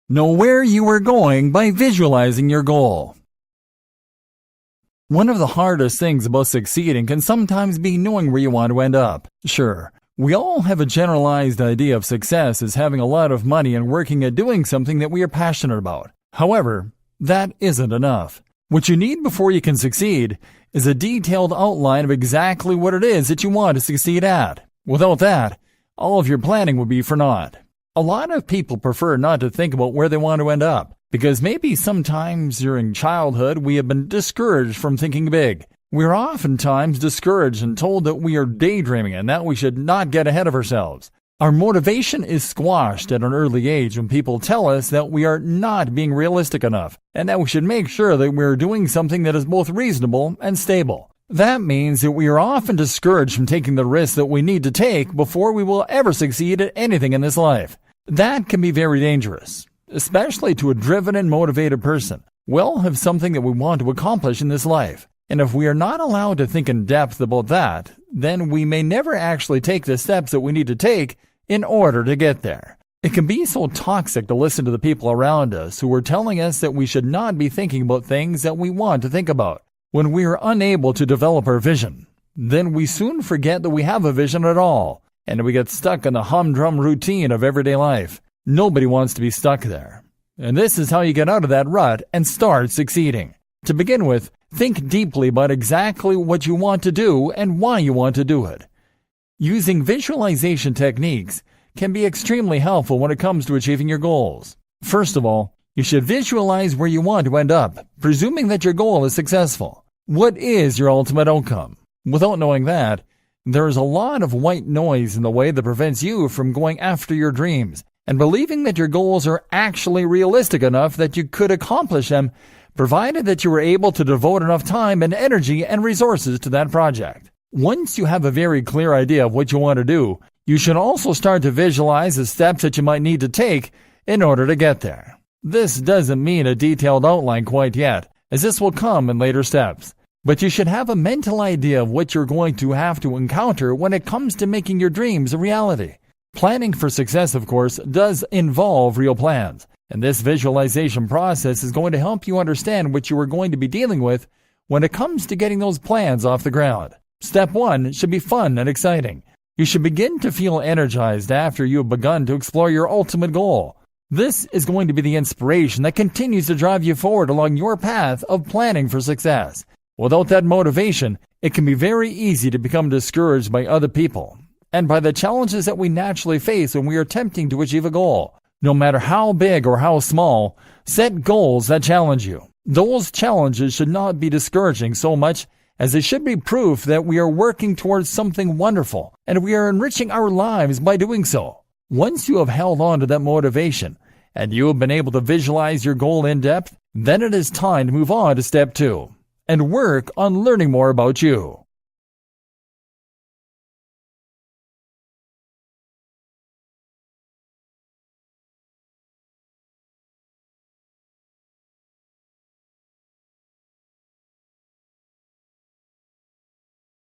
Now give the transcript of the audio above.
Know where you are going by visualizing your goal. One of the hardest things about succeeding can sometimes be knowing where you want to end up. Sure, we all have a generalized idea of success as having a lot of money and working at doing something that we are passionate about. However, that isn't enough. What you need before you can succeed is a detailed outline of exactly what it is that you want to succeed at. Without that, all of your planning would be for naught. A lot of people prefer not to think about where they want to end up, because maybe sometimes during childhood we have been discouraged from thinking big. We are oftentimes discouraged and told that we are daydreaming and that we should not get ahead of ourselves. Our motivation is squashed at an early age when people tell us that we are not being realistic enough and that we should make sure that we are doing something that is both reasonable and stable. That means that we are often discouraged from taking the risks that we need to take before we will ever succeed at anything in this life. That can be very dangerous, especially to a driven and motivated person. We all have something that we want to accomplish in this life, and if we are not allowed to think in depth about that, then we may never actually take the steps that we need to take in order to get there. It can be so toxic to listen to the people around us who are telling us that we should not be thinking about things that we want to think about. When we are unable to develop our vision, then we soon forget that we have a vision at all, and we get stuck in the humdrum routine of everyday life. Nobody wants to be stuck there. And this is how you get out of that rut and start succeeding. To begin with, think deeply about exactly what you want to do and why you want to do it. Using visualization techniques can be extremely helpful when it comes to achieving your goals. First of all, you should visualize where you want to end up, presuming that your goal is successful. What is your ultimate outcome? Without knowing that, there is a lot of white noise in the way that prevents you from going after your dreams and believing that your goals are actually realistic enough that you could accomplish them, provided that you were able to devote enough time and energy and resources to that project. Once you have a very clear idea of what you want to do, you should also start to visualize the steps that you might need to take in order to get there. This doesn't mean a detailed outline quite yet, as this will come in later steps. But you should have a mental idea of what you're going to have to encounter when it comes to making your dreams a reality. Planning for success, of course, does involve real plans, and this visualization process is going to help you understand what you are going to be dealing with when it comes to getting those plans off the ground. Step 1 should be fun and exciting. You should begin to feel energized after you have begun to explore your ultimate goal. This is going to be the inspiration that continues to drive you forward along your path of planning for success. Without that motivation, it can be very easy to become discouraged by other people and by the challenges that we naturally face when we are attempting to achieve a goal. No matter how big or how small, set goals that challenge you. Those challenges should not be discouraging so much as they should be proof that we are working towards something wonderful and we are enriching our lives by doing so. Once you have held on to that motivation and you have been able to visualize your goal in depth, then it is time to move on to step 2 and work on learning more about you.